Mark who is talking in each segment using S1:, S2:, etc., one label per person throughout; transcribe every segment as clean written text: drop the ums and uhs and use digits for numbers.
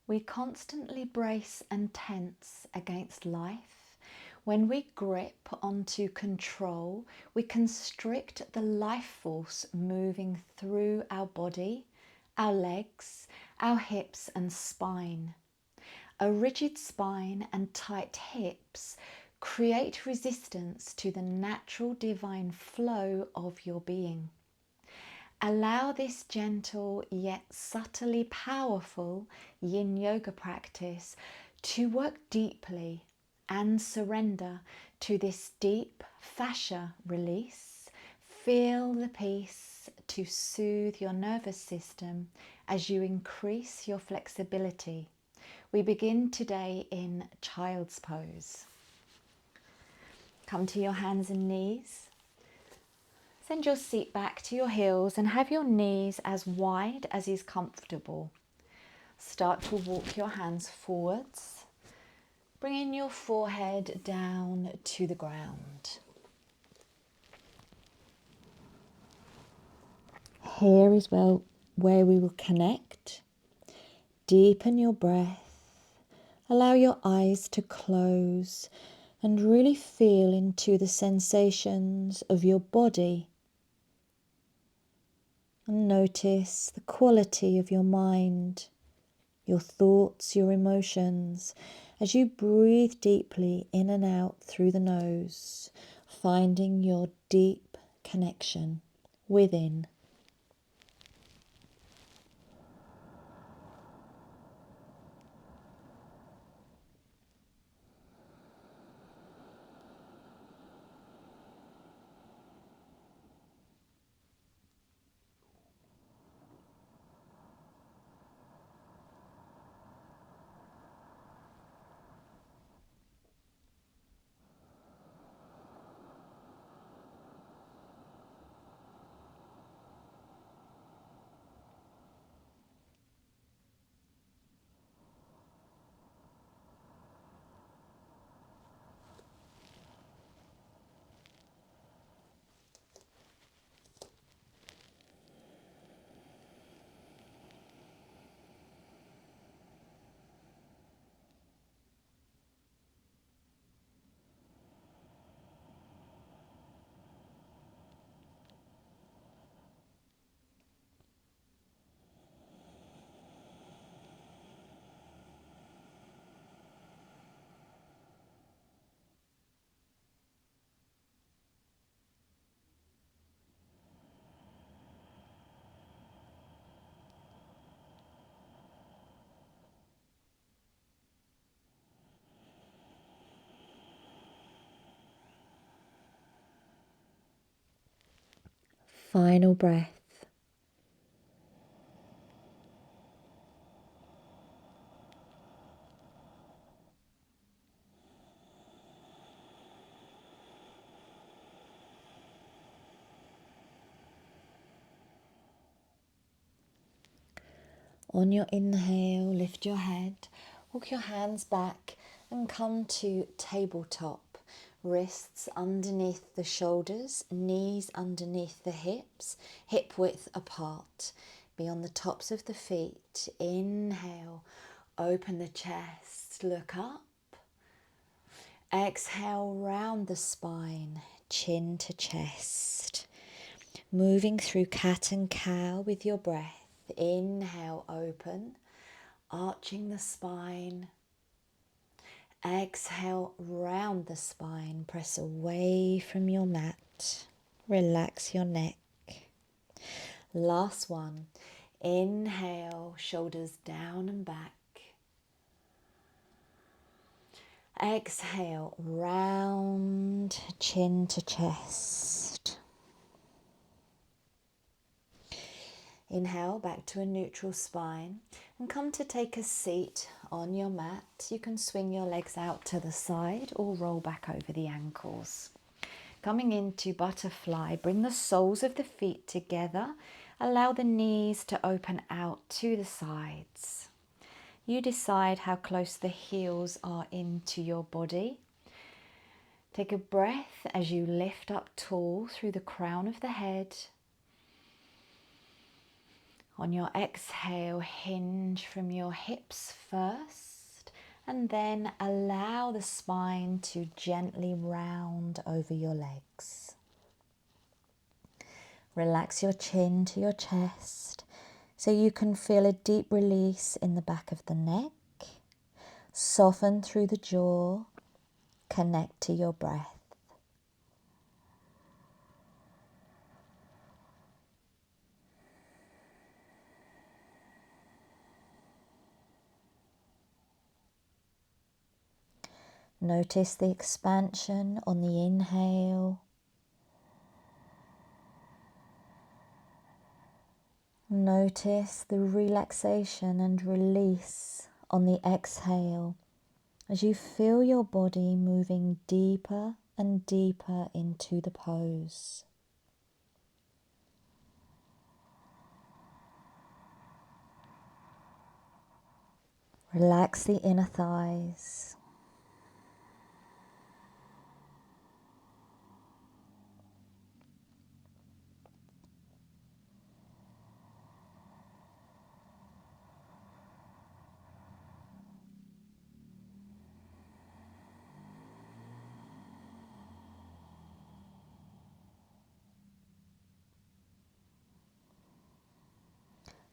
S1: We constantly brace and tense against life. When we grip onto control, we constrict the life force moving through our body, our legs, our hips and spine. A rigid spine and tight hips create resistance to the natural divine flow of your being. Allow this gentle yet subtly powerful yin yoga practice to work deeply and surrender to this deep fascia release. Feel the peace to soothe your nervous system as you increase your flexibility. We begin today in child's pose. Come to your hands and knees. Send your seat back to your heels and have your knees as wide as is comfortable. Start to walk your hands forwards, bringing your forehead down to the ground. Here is where we will connect. Deepen your breath. Allow your eyes to close and really feel into the sensations of your body. And notice the quality of your mind, your thoughts, your emotions, as you breathe deeply in and out through the nose, finding your deep connection within. Final breath. On your inhale, lift your head, walk your hands back and come to tabletop. Wrists underneath the shoulders, knees underneath the hips, hip width apart. Be on the tops of the feet. Inhale, open the chest, look up. Exhale, round the spine, chin to chest. Moving through cat and cow with your breath. Inhale, open, arching the spine. Exhale, round the spine, press away from your mat. Relax your neck. Last one. Inhale, shoulders down and back. Exhale, round, chin to chest. Inhale, back to a neutral spine and come to take a seat on your mat. You can swing your legs out to the side or roll back over the ankles. Coming into butterfly, bring the soles of the feet together. Allow the knees to open out to the sides. You decide how close the heels are into your body. Take a breath as you lift up tall through the crown of the head. On your exhale, hinge from your hips first, and then allow the spine to gently round over your legs. Relax your chin to your chest so you can feel a deep release in the back of the neck. Soften through the jaw, connect to your breath. Notice the expansion on the inhale. Notice the relaxation and release on the exhale as you feel your body moving deeper and deeper into the pose. Relax the inner thighs.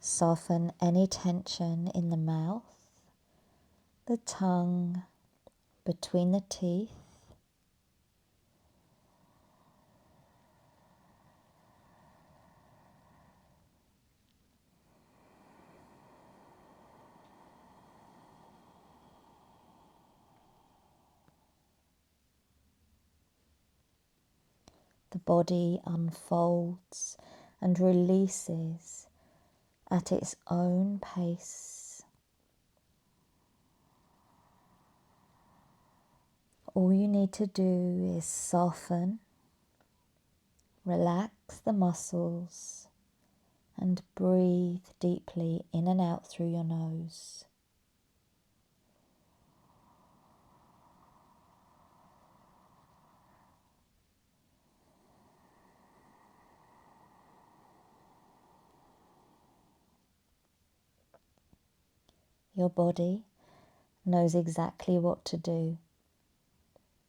S1: Soften any tension in the mouth, the tongue, between the teeth. The body unfolds and releases at its own pace. All you need to do is soften, relax the muscles, and breathe deeply in and out through your nose. Your body knows exactly what to do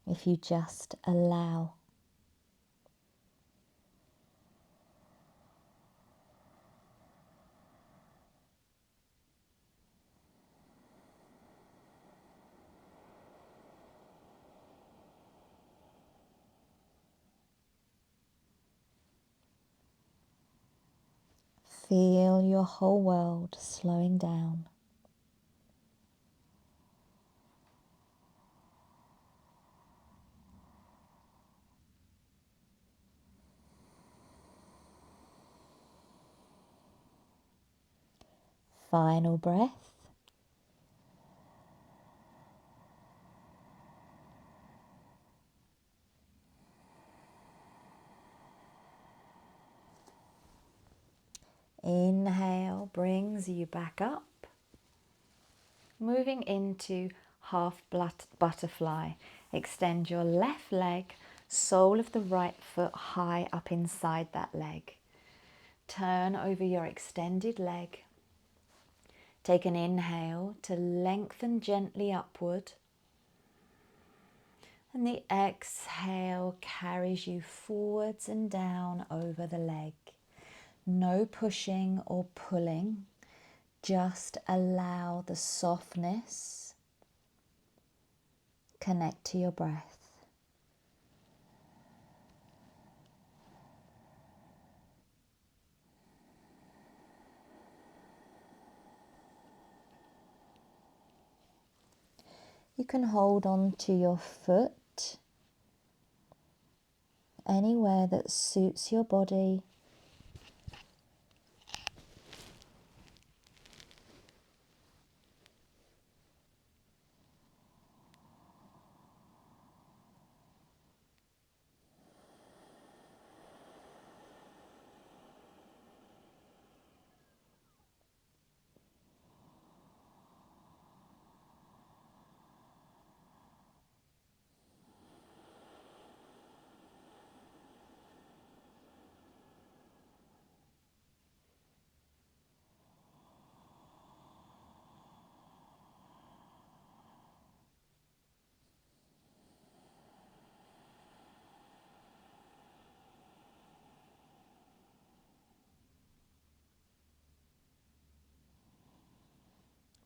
S1: if you just allow. Feel your whole world slowing down. Final breath. Inhale brings you back up. Moving into half butterfly. Extend your left leg, sole of the right foot high up inside that leg. Turn over your extended leg. Take an inhale to lengthen gently upward. And the exhale carries you forwards and down over the leg. No pushing or pulling. Just allow the softness. Connect to your breath. You can hold on to your foot anywhere that suits your body.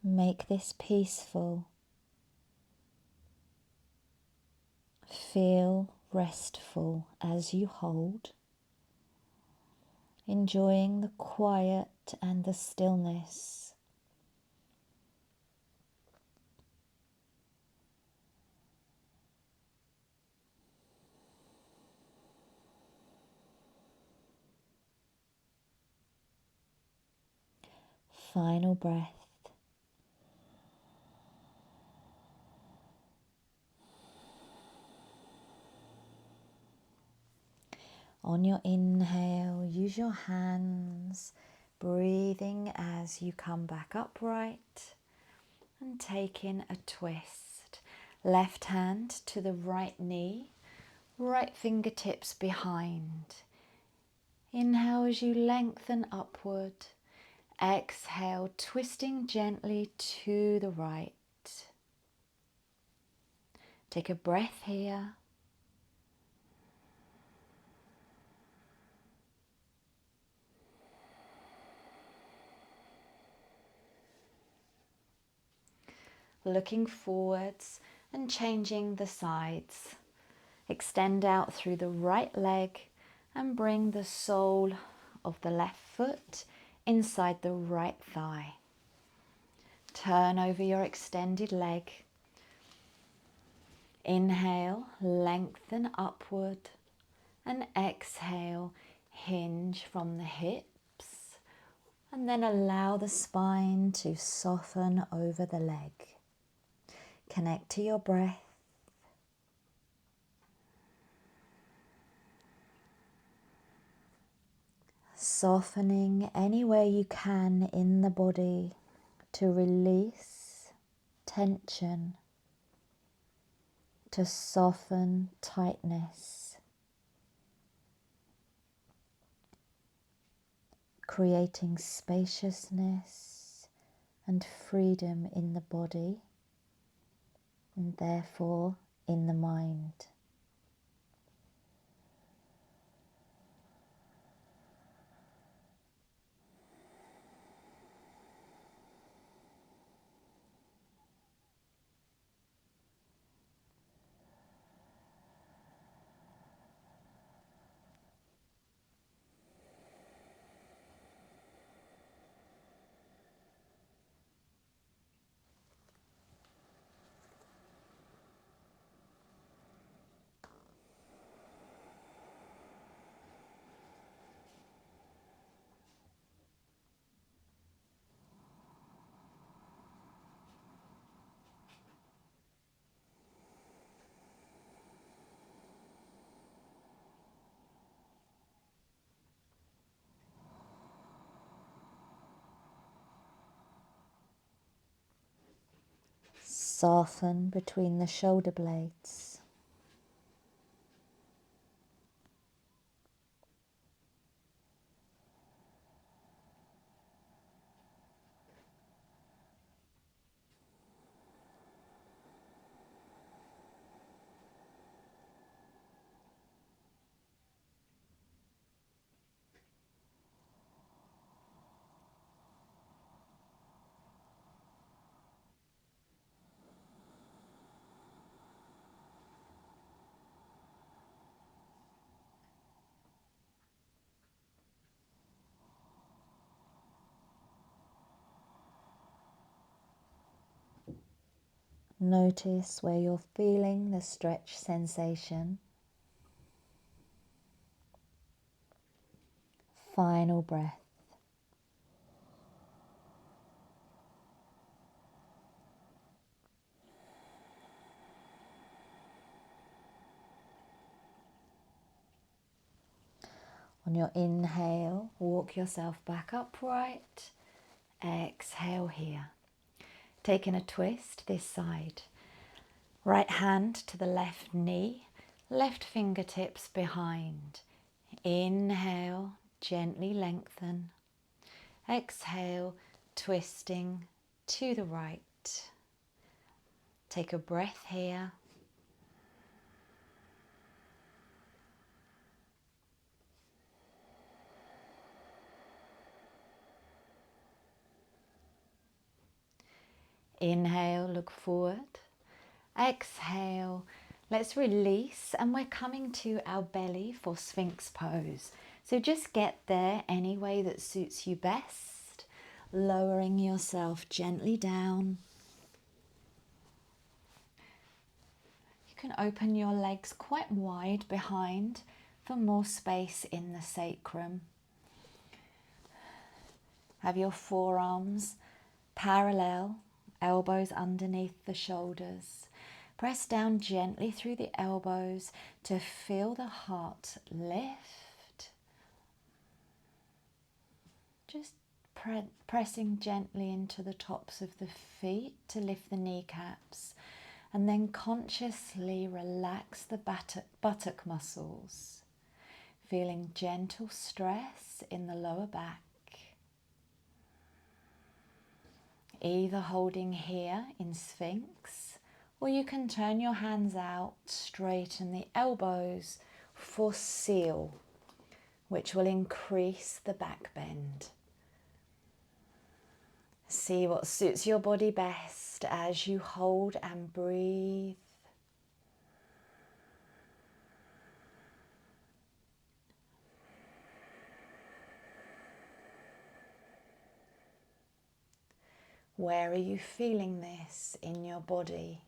S1: Make this peaceful. Feel restful as you hold, enjoying the quiet and the stillness. Final breath. On your inhale, use your hands, breathing as you come back upright and take in a twist. Left hand to the right knee, right fingertips behind. Inhale as you lengthen upward. Exhale, twisting gently to the right. Take a breath here. Looking forwards and changing the sides. Extend out through the right leg and bring the sole of the left foot inside the right thigh. Turn over your extended leg. Inhale, lengthen upward, and exhale, hinge from the hips, and then allow the spine to soften over the leg. Connect to your breath. Softening anywhere you can in the body to release tension, to soften tightness, creating spaciousness and freedom in the body and therefore in the mind. Soften between the shoulder blades. Notice where you're feeling the stretch sensation. Final breath. On your inhale, walk yourself back upright. Exhale here. Taking a twist this side. Right hand to the left knee, left fingertips behind. Inhale, gently lengthen. Exhale, twisting to the right. Take a breath here. Inhale, look forward. Exhale, let's release, and we're coming to our belly for Sphinx pose. So just get there any way that suits you best, lowering yourself gently down. You can open your legs quite wide behind for more space in the sacrum. Have your forearms parallel, elbows underneath the shoulders. Press down gently through the elbows to feel the heart lift. Just pressing gently into the tops of the feet to lift the kneecaps, and then consciously relax the buttock muscles, feeling gentle stress in the lower back. Either holding here in Sphinx, or you can turn your hands out, straighten the elbows for Seal, which will increase the back bend. See what suits your body best as you hold and breathe. Where are you feeling this in your body?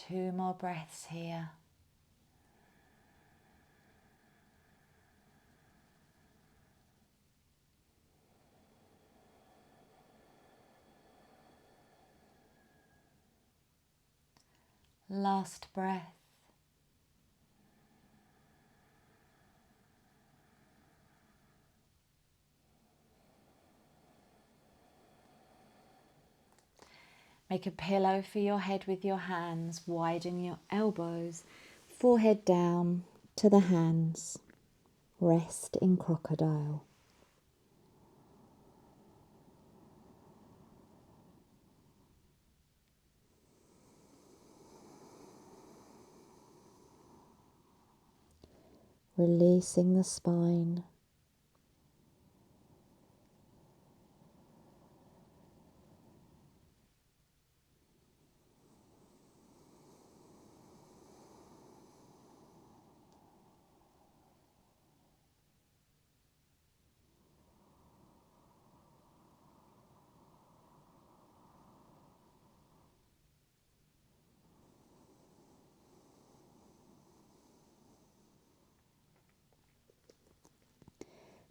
S1: Two more breaths here. Last breath. Make a pillow for your head with your hands. Widen your elbows, forehead down to the hands. Rest in crocodile. Releasing the spine.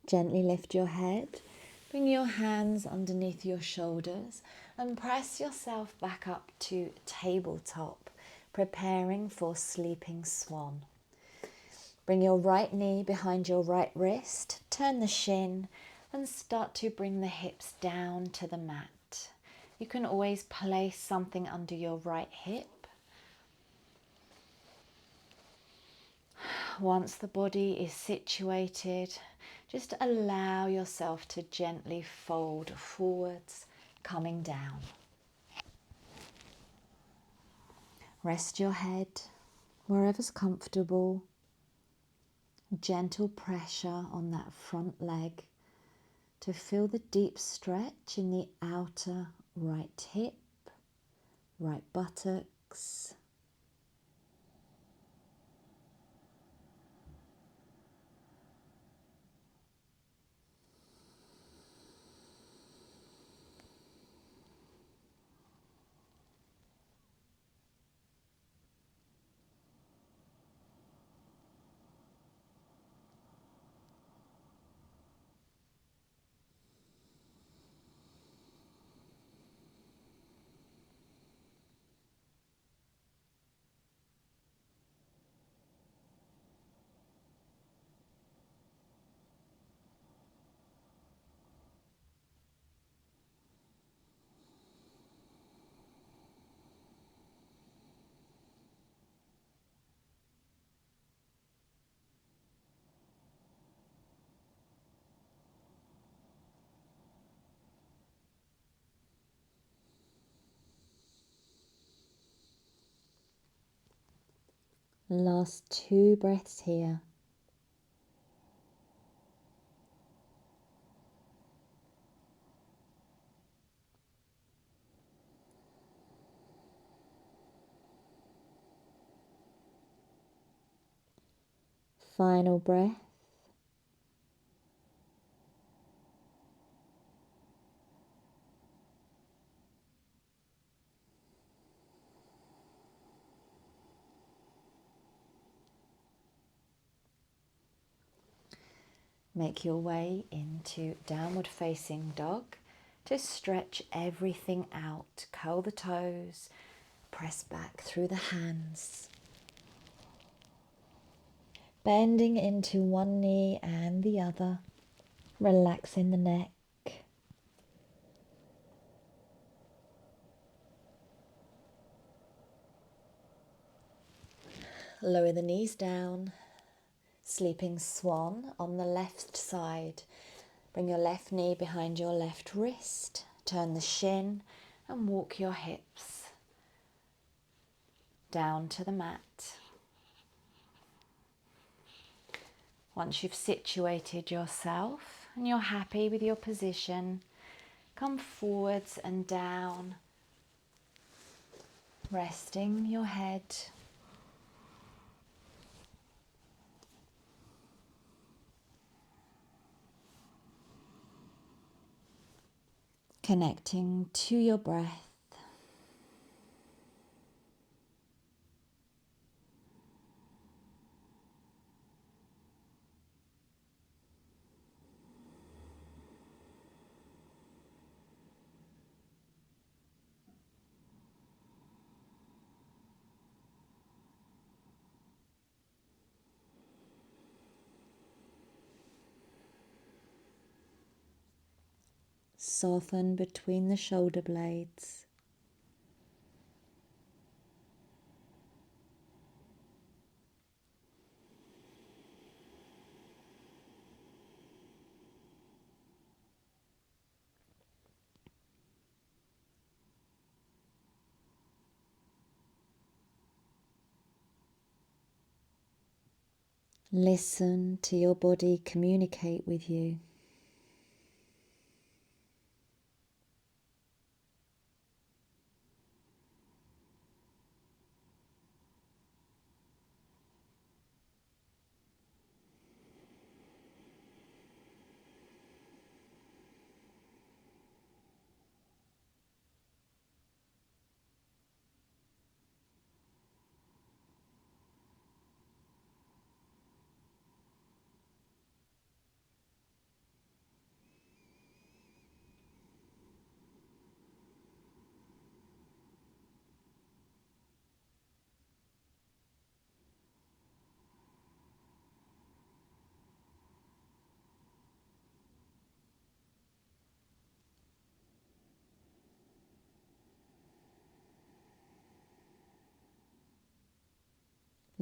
S1: Gently lift your head, bring your hands underneath your shoulders and press yourself back up to tabletop, preparing for sleeping swan. Bring your right knee behind your right wrist, turn the shin and start to bring the hips down to the mat. You can always place something under your right hip. Once the body is situated, just allow yourself to gently fold forwards, coming down. Rest your head wherever's comfortable. Gentle pressure on that front leg to feel the deep stretch in the outer right hip, right buttocks. Last 2 breaths here. Final breath. Make your way into downward facing dog. Just stretch everything out. Curl the toes. Press back through the hands. Bending into one knee and the other. Relaxing the neck. Lower the knees down. Sleeping swan on the left side. Bring your left knee behind your left wrist. Turn the shin and walk your hips down to the mat. Once you've situated yourself and you're happy with your position, come forwards and down, resting your head. Connecting to your breath. Soften between the shoulder blades. Listen to your body communicate with you.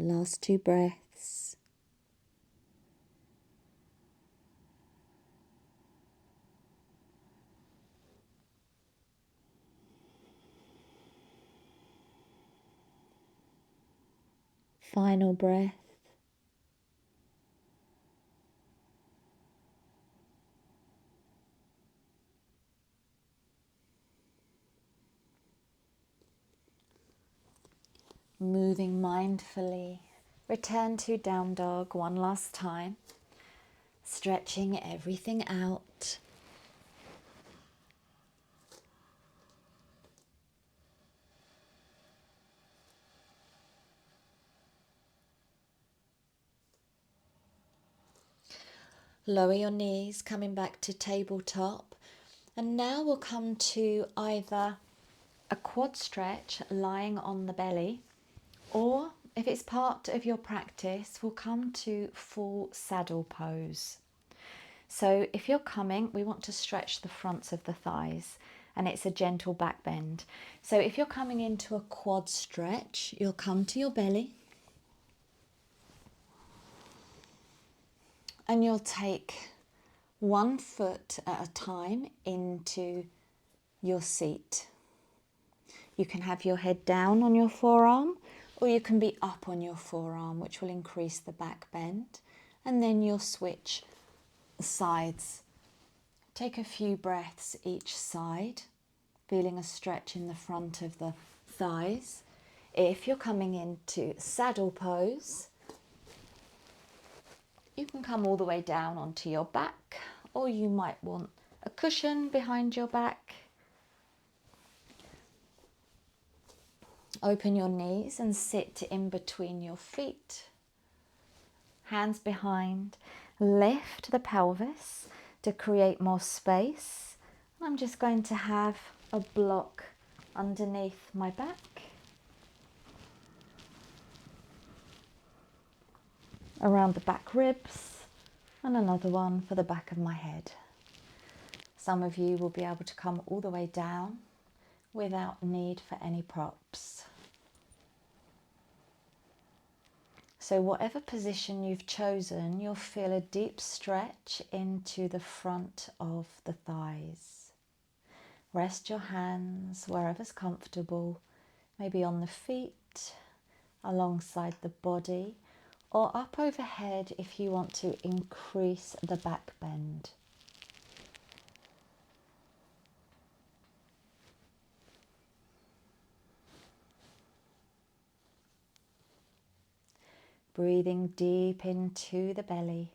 S1: Last 2 breaths. Final breath. Moving mindfully. Return to down dog one last time. Stretching everything out. Lower your knees, coming back to tabletop. And now we'll come to either a quad stretch lying on the belly, or if it's part of your practice, we'll come to full saddle pose. So if you're coming, we want to stretch the fronts of the thighs, and it's a gentle back bend. So if you're coming into a quad stretch, you'll come to your belly and you'll take 1 foot at a time into your seat. You can have your head down on your forearm, or you can be up on your forearm, which will increase the back bend, and then you'll switch sides. Take a few breaths each side, feeling a stretch in the front of the thighs. If you're coming into saddle pose, you can come all the way down onto your back, or you might want a cushion behind your back. Open your knees and sit in between your feet. Hands behind. Lift the pelvis to create more space. I'm just going to have a block underneath my back, around the back ribs, and another one for the back of my head. Some of you will be able to come all the way down without need for any props. So whatever position you've chosen, you'll feel a deep stretch into the front of the thighs. Rest your hands wherever's comfortable, maybe on the feet, alongside the body, or up overhead if you want to increase the back bend. Breathing deep into the belly.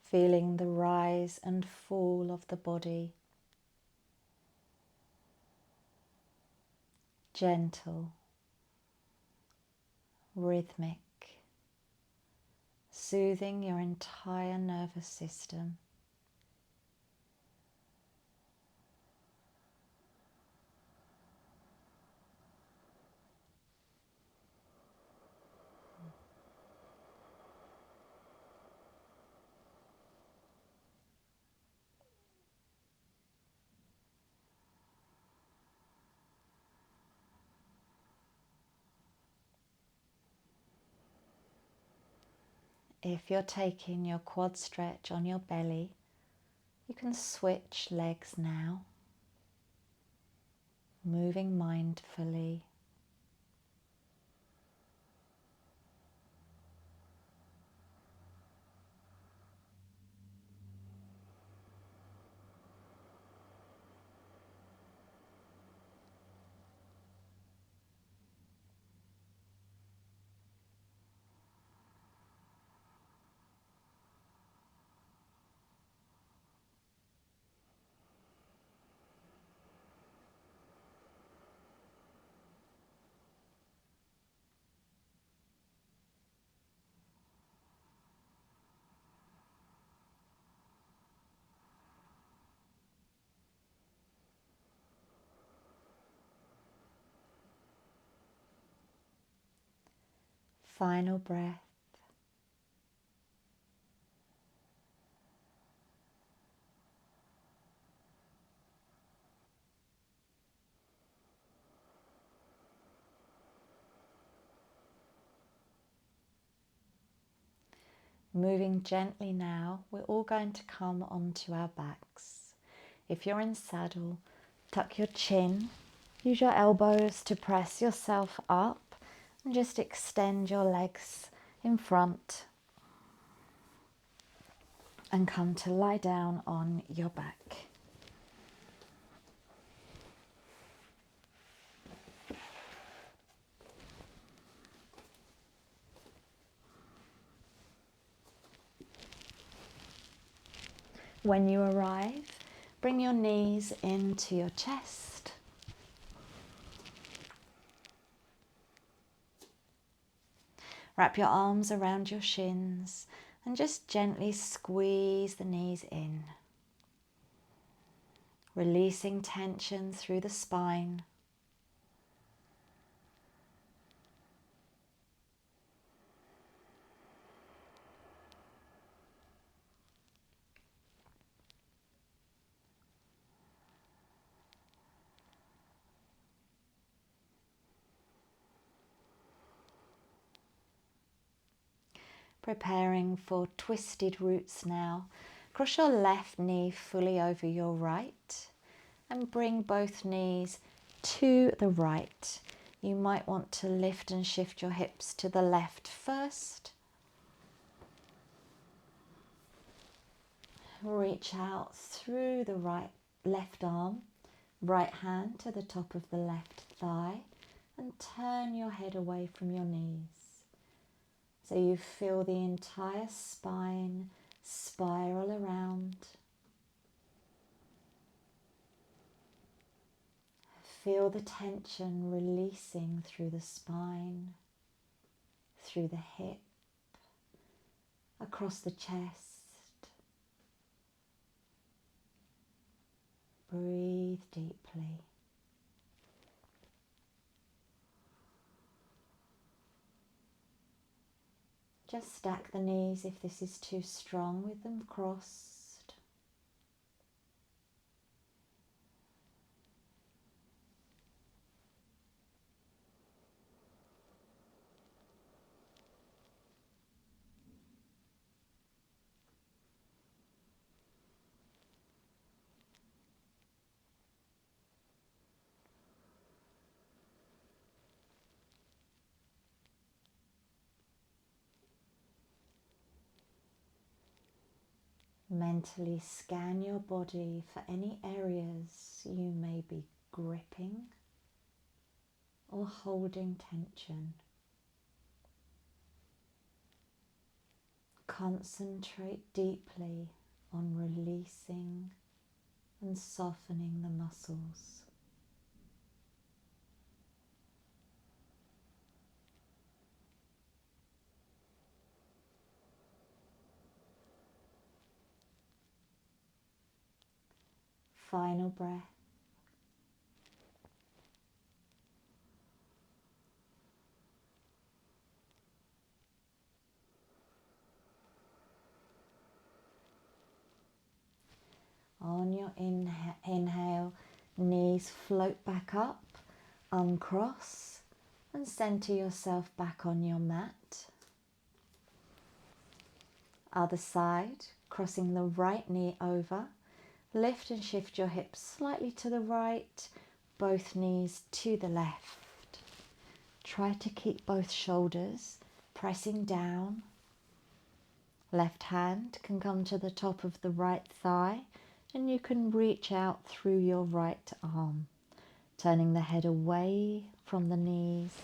S1: Feeling the rise and fall of the body. Gentle, rhythmic, soothing your entire nervous system. If you're taking your quad stretch on your belly, you can switch legs now, moving mindfully. Final breath. Moving gently now, we're all going to come onto our backs. If you're in saddle, tuck your chin, use your elbows to press yourself up, and just extend your legs in front and come to lie down on your back. When you arrive, bring your knees into your chest. Wrap your arms around your shins and just gently squeeze the knees in, releasing tension through the spine. Preparing for twisted roots now. Cross your left knee fully over your right and bring both knees to the right. You might want to lift and shift your hips to the left first. Reach out through the left arm, right hand to the top of the left thigh, and turn your head away from your knees. So you feel the entire spine spiral around. Feel the tension releasing through the spine, through the hip, across the chest. Breathe deeply. Just stack the knees if this is too strong with them crossed. Mentally scan your body for any areas you may be gripping or holding tension. Concentrate deeply on releasing and softening the muscles. Final breath. On your inhale, knees float back up, uncross, and center yourself back on your mat. Other side, crossing the right knee over, lift and shift your hips slightly to the right, both knees to the left. Try to keep both shoulders pressing down. Left hand can come to the top of the right thigh, and you can reach out through your right arm, turning the head away from the knees.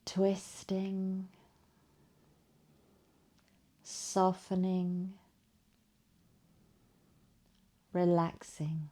S1: Twisting, softening, relaxing.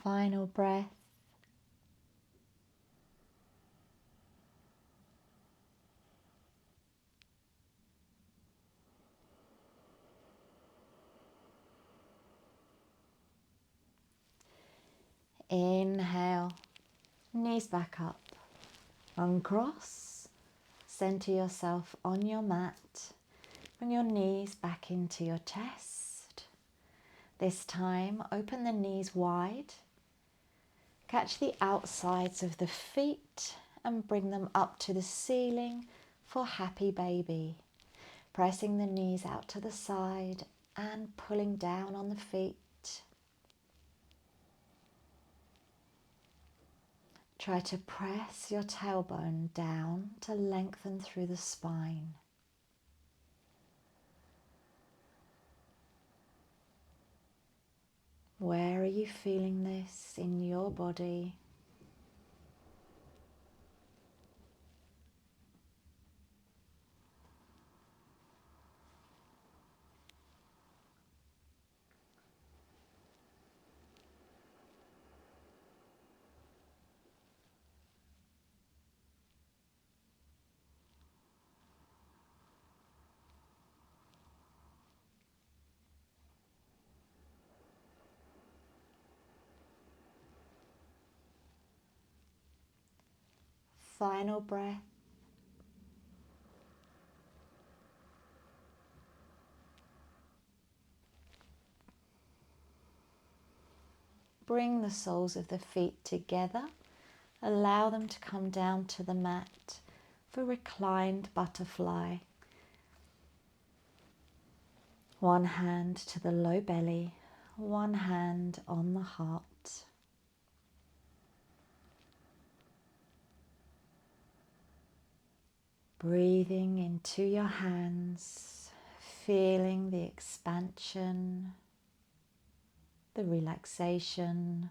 S1: Final breath. Inhale, knees back up, uncross, center yourself on your mat, bring your knees back into your chest. This time, open the knees wide, catch the outsides of the feet and bring them up to the ceiling for happy baby, pressing the knees out to the side and pulling down on the feet. Try to press your tailbone down to lengthen through the spine. Where are you feeling this in your body? Final breath. Bring the soles of the feet together. Allow them to come down to the mat for reclined butterfly. One hand to the low belly, one hand on the heart. Breathing into your hands, feeling the expansion, the relaxation.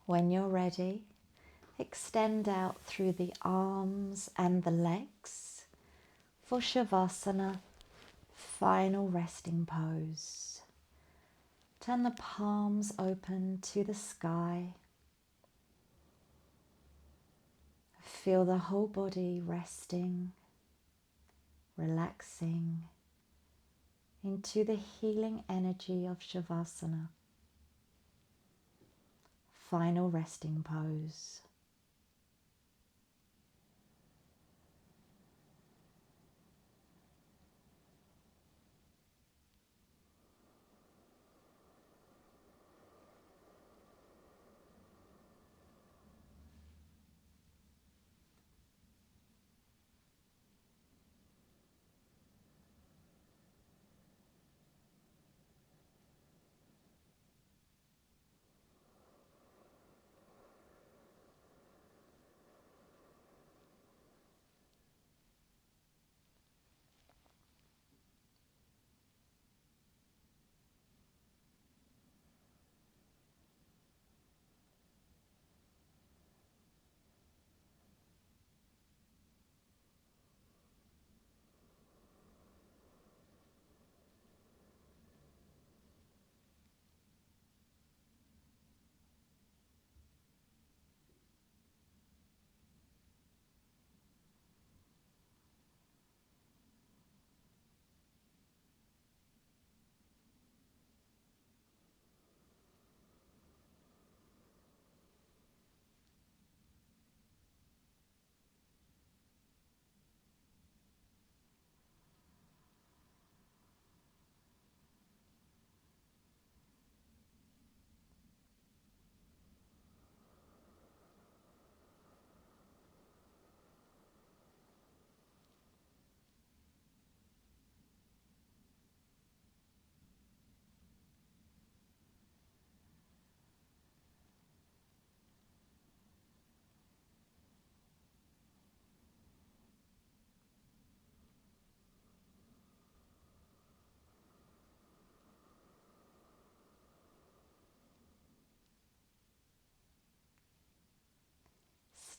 S1: When you're ready, extend out through the arms and the legs for Shavasana, final resting pose. Turn the palms open to the sky. Feel the whole body resting, relaxing into the healing energy of Shavasana. Final resting pose.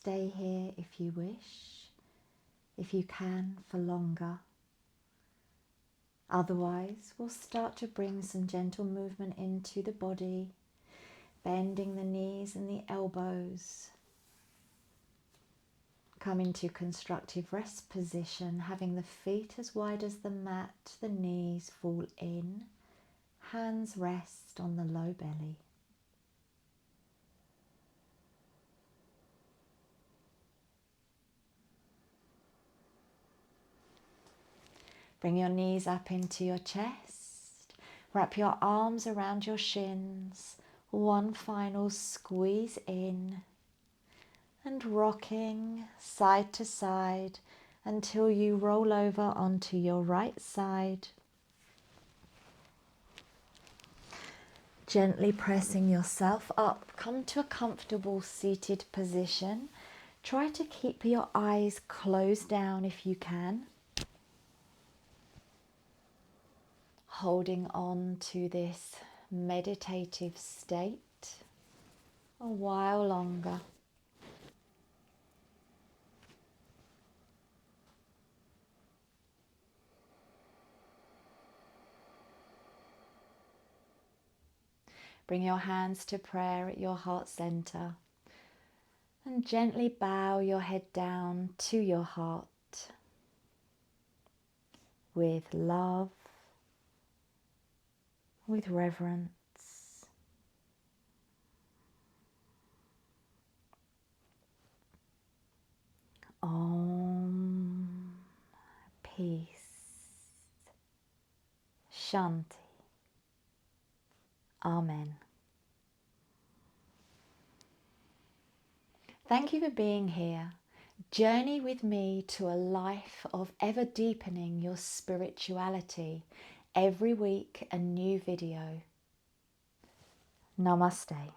S1: Stay here if you wish, if you can for longer. Otherwise, we'll start to bring some gentle movement into the body, bending the knees and the elbows. Come into constructive rest position, having the feet as wide as the mat, the knees fall in, hands rest on the low belly. Bring your knees up into your chest. Wrap your arms around your shins. One final squeeze in. And rocking side to side until you roll over onto your right side. Gently pressing yourself up, come to a comfortable seated position. Try to keep your eyes closed down if you can. Holding on to this meditative state a while longer. Bring your hands to prayer at your heart center and gently bow your head down to your heart with love, with reverence. Om, peace, Shanti. Amen. Thank you for being here. Journey with me to a life of ever deepening your spirituality. Every week a new video. Namaste.